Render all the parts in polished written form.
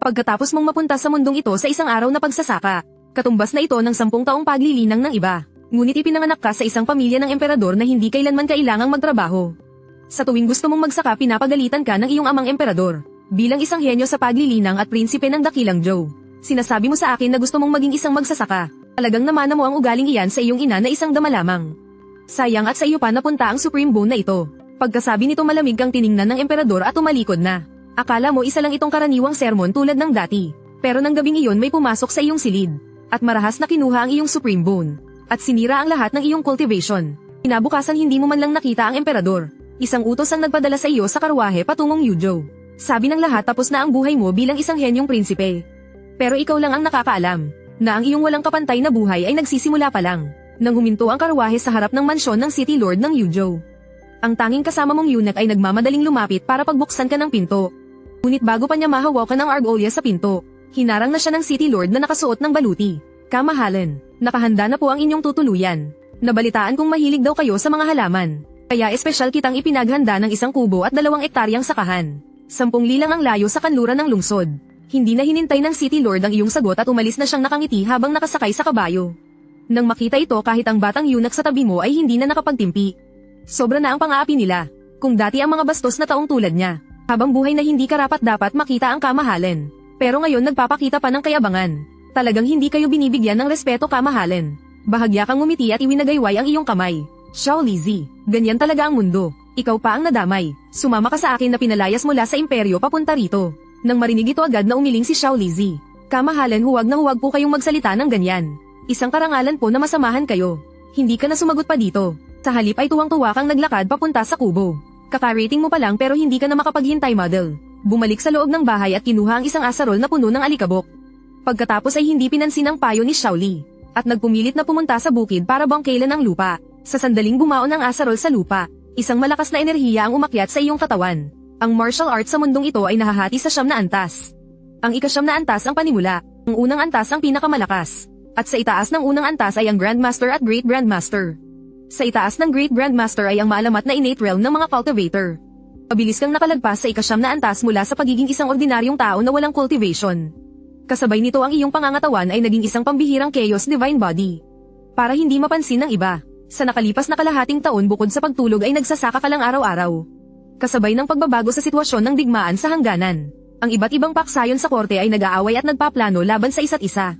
Pagkatapos mong mapunta sa mundong ito sa isang araw na pagsasaka, katumbas na ito ng 10 taong paglilinang ng iba. Ngunit ipinanganak ka sa isang pamilya ng emperador na hindi kailanman kailangang magtrabaho. Sa tuwing gusto mong magsaka pinapagalitan ka ng iyong amang emperador. Bilang isang henyo sa paglilinang at prinsipe ng dakilang Joe. Sinasabi mo sa akin na gusto mong maging isang magsasaka. Talagang namana mo ang ugaling iyan sa iyong ina na isang dama lamang. Sayang at sa iyo pa napunta ang supreme bone na ito. Pagkasabi nito malamig kang tiningnan ng emperador at tumalikod na. Akala mo isa lang itong karaniwang sermon tulad ng dati. Pero nang gabing iyon may pumasok sa iyong silid. At marahas na kinuha ang iyong supreme bone. At sinira ang lahat ng iyong cultivation. Kinabukasan hindi mo man lang nakita ang emperador. Isang utos ang nagpadala sa iyo sa karwahe patungong Yuzhou. Sabi ng lahat tapos na ang buhay mo bilang isang henyong prinsipe. Pero ikaw lang ang nakakaalam, na ang iyong walang kapantay na buhay ay nagsisimula pa lang, nang huminto ang karwahe sa harap ng mansyon ng City Lord ng Yuzhou. Ang tanging kasama mong eunuch ay nagmamadaling lumapit para pagbuksan ka ng pinto. Ngunit bago pa niya mahawakan ang argolla sa pinto, hinarang na siya ng City Lord na nakasuot ng baluti. Kamahalan, nakahanda na po ang inyong tutuluyan. Nabalitaan kong mahilig daw kayo sa mga halaman. Kaya espesyal kitang ipinaghanda ng 1 kubo at 2 ektaryang sakahan. 10 lilang ang layo sa kanluran ng lungsod. Hindi na hinintay ng City Lord ang iyong sagot at umalis na siyang nakangiti habang nakasakay sa kabayo. Nang makita ito kahit ang batang eunuch sa tabi mo ay hindi na nakapagtimpi. Sobra na ang pang-aapi nila. Kung dati ang mga bastos na taong tulad niya, habang buhay na hindi karapat-dapat makita ang kamahalan. Pero ngayon nagpapakita pa ng kayabangan. Talagang hindi kayo binibigyan ng respeto kamahalan. Bahagya kang ngumiti at iwinagayway ang iyong kamay. Xiao Lizi, ganyan talaga ang mundo. Ikaw pa ang nadamay. Sumama ka sa akin na pinalayas mula sa imperyo papunta rito. Nang marinig ito agad na umiling si Xiao Lizi. Kamahalan huwag na huwag po kayong magsalita ng ganyan. Isang karangalan po na masamahan kayo. Hindi ka na sumagot pa dito. Sa halip ay tuwang-tuwa kang naglakad papunta sa kubo. Kakarating mo pa lang pero hindi ka na makapaghintay model. Bumalik sa loob ng bahay at kinuha ang isang asarol na puno ng alikabok. Pagkatapos ay hindi pinansin ang payo ni Xiao Li. At nagpumilit na pumunta sa bukid para bangkailan ang lupa. Sa sandaling bumaon ang asarol sa lupa, isang malakas na enerhiya ang umakyat sa iyong katawan. Ang martial arts sa mundong ito ay nahahati sa 9 na antas. Ang ika-9 na antas ang panimula, ang unang antas ang pinakamalakas. At sa itaas ng unang antas ay ang Grandmaster at Great Grandmaster. Sa itaas ng Great Grandmaster ay ang maalamat na innate realm ng mga cultivator. Mabilis kang nakalagpas sa ika-9 na antas mula sa pagiging isang ordinaryong tao na walang cultivation. Kasabay nito ang iyong pangangatawan ay naging isang pambihirang chaos divine body. Para hindi mapansin ng iba. Sa nakalipas na kalahating taon bukod sa pagtulog ay nagsasaka ka lang araw-araw. Kasabay ng pagbabago sa sitwasyon ng digmaan sa hangganan. Ang iba't ibang paksayon sa korte ay nag-aaway at nagpaplano laban sa isa't isa.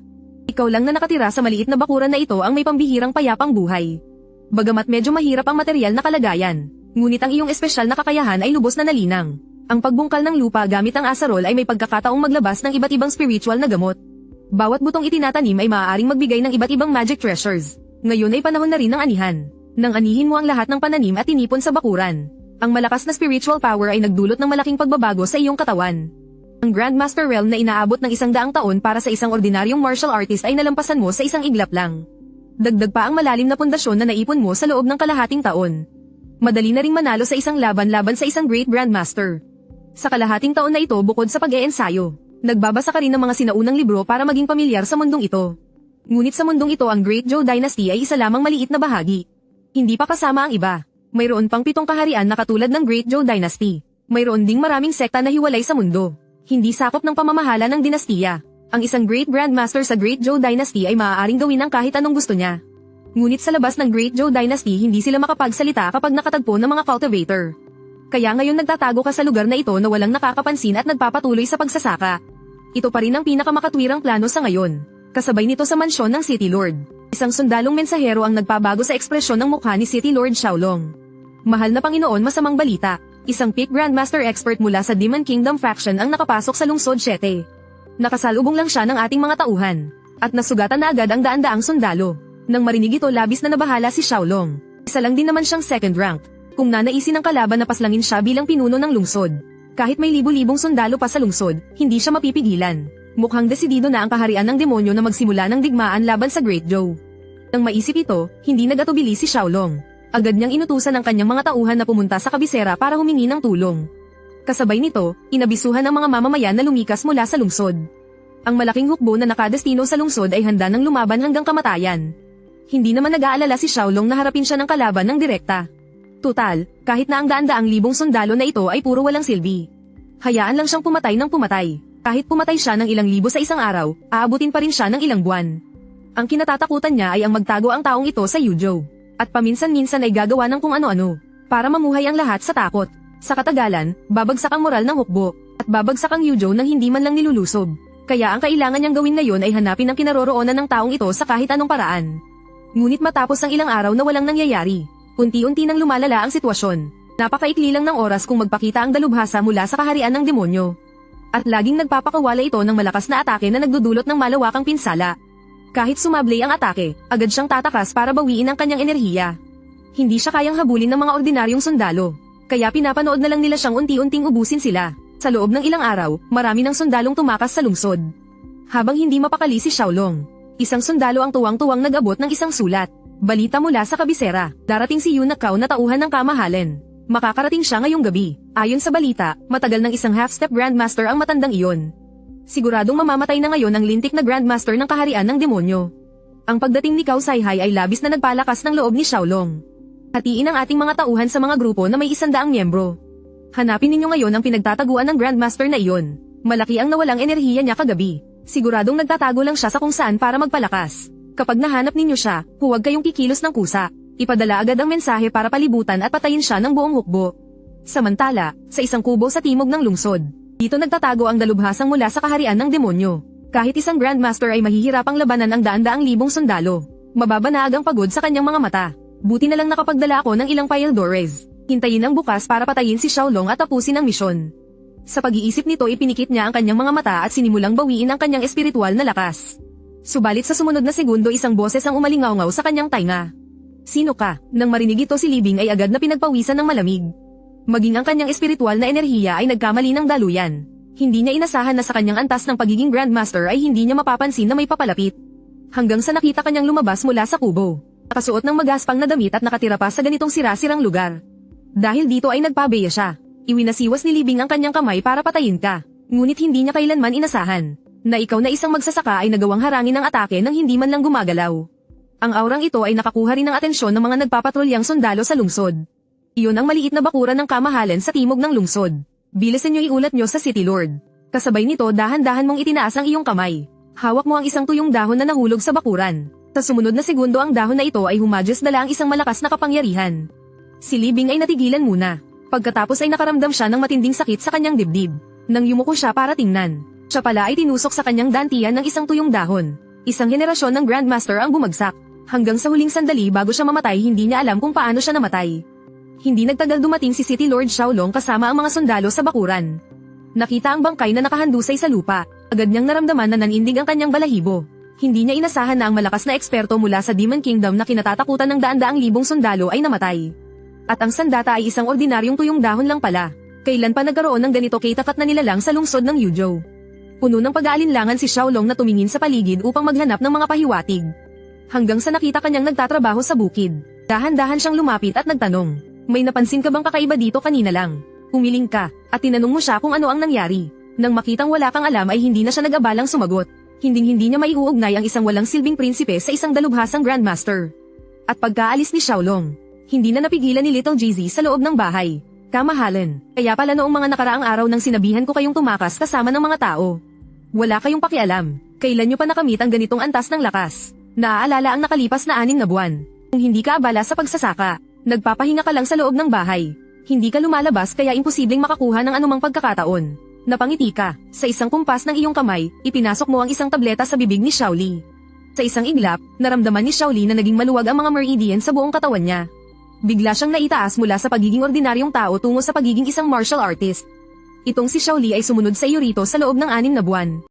Ikaw lang na nakatira sa maliit na bakuran na ito ang may pambihirang payapang buhay. Bagamat medyo mahirap ang material na kalagayan, ngunit ang iyong espesyal na kakayahan ay lubos na nalinang. Ang pagbungkal ng lupa gamit ang asarol ay may pagkakataong maglabas ng iba't ibang spiritual na gamot. Bawat butong itinatanim ay maaaring magbigay ng iba't ibang magic treasures. Ngayon ay panahon na rin ng anihan. Nang anihin mo ang lahat ng pananim at tinipon sa bakuran, ang malakas na spiritual power ay nagdulot ng malaking pagbabago sa iyong katawan. Ang Grandmaster Realm na inaabot ng 100 taon para sa isang ordinaryong martial artist ay nalampasan mo sa isang iglap lang. Dagdag pa ang malalim na pundasyon na naipon mo sa loob ng kalahating taon. Madali na ring manalo sa isang laban sa isang Great Grandmaster. Sa kalahating taon na ito bukod sa pag-eensayo, nagbabasa ka rin ng mga sinaunang libro para maging pamilyar sa mundong ito. Ngunit sa mundong ito ang Great Zhou Dynasty ay isa lamang maliit na bahagi. Hindi pa kasama ang iba. Mayroon pang 7 kaharian na katulad ng Great Zhou Dynasty. Mayroon ding maraming sekta na hiwalay sa mundo. Hindi sakop ng pamamahala ng dinastiya. Ang isang Great Grandmaster sa Great Zhou Dynasty ay maaaring gawin ang kahit anong gusto niya. Ngunit sa labas ng Great Zhou Dynasty hindi sila makapagsalita kapag nakatagpo ng mga cultivator. Kaya ngayon nagtatago ka sa lugar na ito na walang nakakapansin at nagpapatuloy sa pagsasaka. Ito pa rin ang pinakamakatwirang plano sa ngayon. Kasabay nito sa mansyon ng City Lord. Isang sundalong mensahero ang nagpabago sa ekspresyon ng mukha ni City Lord Xiaolong. Mahal na Panginoon, masamang balita. Isang peak Grandmaster expert mula sa Demon Kingdom faction ang nakapasok sa lungsod 7. Nakasalubong lang siya ng ating mga tauhan. At nasugatan na agad ang daan-daang sundalo. Nang marinig ito labis na nabahala si Xiaolong. Isa lang din naman siyang second rank. Kung nanaisin ng kalaban na paslangin siya bilang pinuno ng lungsod. Kahit may libu-libong sundalo pa sa lungsod, hindi siya mapipigilan. Mukhang desidido na ang kaharian ng demonyo na magsimula ng digmaan laban sa Great Zhou. Nang maisip ito, hindi nagatubili si Xiaolong. Agad niyang inutusan ang kanyang mga tauhan na pumunta sa kabisera para humingi ng tulong. Kasabay nito, inabisuhan ang mga mamamayan na lumikas mula sa lungsod. Ang malaking hukbo na nakadestino sa lungsod ay handa ng lumaban hanggang kamatayan. Hindi naman nag-aalala si Xiaolong na harapin siya ng kalaban ng direkta. Tutal, kahit na ang daan-daang libong sundalo na ito ay puro walang silbi. Hayaan lang siyang pumatay ng pumatay. Kahit pumatay siya ng ilang libo sa isang araw, aabutin pa rin siya ng ilang buwan. Ang kinatatakutan niya ay ang magtago ang taong ito sa Yujo. At paminsan-minsan ay gagawa ng kung ano-ano, para mamuhay ang lahat sa takot. Sa katagalan, babagsak ang moral ng hukbo, at babagsak ang Yujo nang hindi man lang nilulusob. Kaya ang kailangan niyang gawin ngayon ay hanapin ang kinaroroonan ng taong ito sa kahit anong paraan. Ngunit matapos ang ilang araw na walang nangyayari, unti-unti nang lumalala ang sitwasyon. Napakaikli lang ng oras kung magpakita ang dalubhasa mula sa kaharian ng demonyo. At laging nagpapakawala ito ng malakas na atake na nagdudulot ng malawakang pinsala. Kahit sumablay ang atake, agad siyang tatakas para bawiin ang kanyang enerhiya. Hindi siya kayang habulin ng mga ordinaryong sundalo, kaya pinapanood na lang nila siyang unti-unting ubusin sila. Sa loob ng ilang araw, marami ng sundalong tumakas sa lungsod. Habang hindi mapakali si Xiaolong, isang sundalo ang tuwang-tuwang nag-abot ng isang sulat. Balita mula sa kabisera, darating si Yu Nakao na tauhan ng kamahalan. Makakarating siya ngayong gabi. Ayon sa balita, matagal ng isang half-step grandmaster ang matandang iyon. Siguradong mamamatay na ngayon ang lintik na grandmaster ng kaharian ng demonyo. Ang pagdating ni Cao Saihai ay labis na nagpalakas ng loob ni Xiaolong. Hatiin ang ating mga tauhan sa mga grupo na may 100 miyembro. Hanapin ninyo ngayon ang pinagtataguan ng grandmaster na iyon. Malaki ang nawalang enerhiya niya kagabi. Siguradong nagtatago lang siya sa kung saan para magpalakas. Kapag nahanap ninyo siya, huwag kayong kikilos ng kusa. Ipadala agad ang mensahe para palibutan at patayin siya ng buong hukbo. Samantala, sa isang kubo sa timog ng lungsod, dito nagtatago ang dalubhasang mula sa kaharian ng demonyo. Kahit isang grandmaster ay mahihirapang labanan ang daan-daang libong sundalo. Mababanaag ang pagod sa kanyang mga mata. Buti na lang nakapagdala ako ng ilang Pyldores. Hintayin ang bukas para patayin si Xiaolong at tapusin ang misyon. Sa pag-iisip nito ipinikit niya ang kanyang mga mata at sinimulang bawiin ang kanyang espiritual na lakas. Subalit sa sumunod na segundo isang boses ang umalingaw-ngaw sa kanyang tainga. Sino ka? Nang marinig ito si Libing ay agad na pinagpawisan ng malamig. Maging ang kanyang espiritual na enerhiya ay nagkamali ng daluyan. Hindi niya inasahan na sa kanyang antas ng pagiging grandmaster ay hindi niya mapapansin na may papalapit. Hanggang sa nakita kanyang lumabas mula sa kubo. Nakasuot ng magaspang na damit at nakatira pa sa ganitong sira-sirang lugar. Dahil dito ay nagpabeya siya. Iwinasiwas ni Libing ang kanyang kamay para patayin ka. Ngunit hindi niya kailanman inasahan na ikaw na isang magsasaka ay nagawang harangin ng atake nang hindi man lang gumagalaw. Ang aurang ito ay nakakuha rin ng atensyon ng mga nagpapatrulyang sundalo sa lungsod. Iyon ang maliit na bakuran ng kamahalan sa timog ng lungsod. Bilisan niyo iulat niyo sa City Lord. Kasabay nito dahan-dahan mong itinaas ang iyong kamay. Hawak mo ang isang tuyong dahon na nahulog sa bakuran. Sa sumunod na segundo ang dahon na ito ay humadyos dala ang isang malakas na kapangyarihan. Si Libing ay natigilan muna. Pagkatapos ay nakaramdam siya ng matinding sakit sa kanyang dibdib. Nang yumuko siya para tingnan, siya pala ay tinusok sa kanyang dantian ng isang tuyong dahon. Isang henerasyon ng grandmaster ang bumagsak. Hanggang sa huling sandali bago siya mamatay hindi niya alam kung paano siya namatay. Hindi nagtagal dumating si City Lord Xiaolong kasama ang mga sundalo sa bakuran. Nakita ang bangkay na nakahandusay sa lupa. Agad niyang naramdaman na nanindig ang kanyang balahibo. Hindi niya inasahan na ang malakas na eksperto mula sa Demon Kingdom na kinatatakutan ng daan-daang libong sundalo ay namatay. At ang sandata ay isang ordinaryong tuyong dahon lang pala. Kailan pa nagkaroon ng ganito kitakat na nilalang sa lungsod ng Yujo? Puno ng pag-aalinlangan si Xiaolong na tumingin sa paligid upang maghanap ng mga pahiwatig. Hanggang sa nakita kanyang nagtatrabaho sa bukid. Dahan-dahan siyang lumapit at nagtanong, may napansin ka bang kakaiba dito kanina lang? Umiling ka, at tinanong mo siya kung ano ang nangyari. Nang makitang wala kang alam ay hindi na siya nag-abalang sumagot. Hinding-hindi niya maiuugnay ang isang walang silbing prinsipe sa isang dalubhasang grandmaster. At pagkaalis ni Xiaolong, hindi na napigilan ni Little JZ sa loob ng bahay. Kamahalan, kaya pala noong mga nakaraang araw nang sinabihan ko kayong tumakas kasama ng mga tao. Wala kayong pakialam, kailan nyo pa nakamit ang ganitong antas ng lakas? Naaalala ang nakalipas na 6 na buwan. Kung hindi ka abala sa pagsasaka, nagpapahinga ka lang sa loob ng bahay. Hindi ka lumalabas kaya imposibleng makakuha ng anumang pagkakataon. Napangiti ka, sa isang kumpas ng iyong kamay, ipinasok mo ang isang tableta sa bibig ni Xiaoli. Sa isang iglap, naramdaman ni Xiaoli na naging maluwag ang mga meridian sa buong katawan niya. Bigla siyang naitaas mula sa pagiging ordinaryong tao tungo sa pagiging isang martial artist. Itong si Xiaoli ay sumunod sa iyo rito sa loob ng 6 na buwan.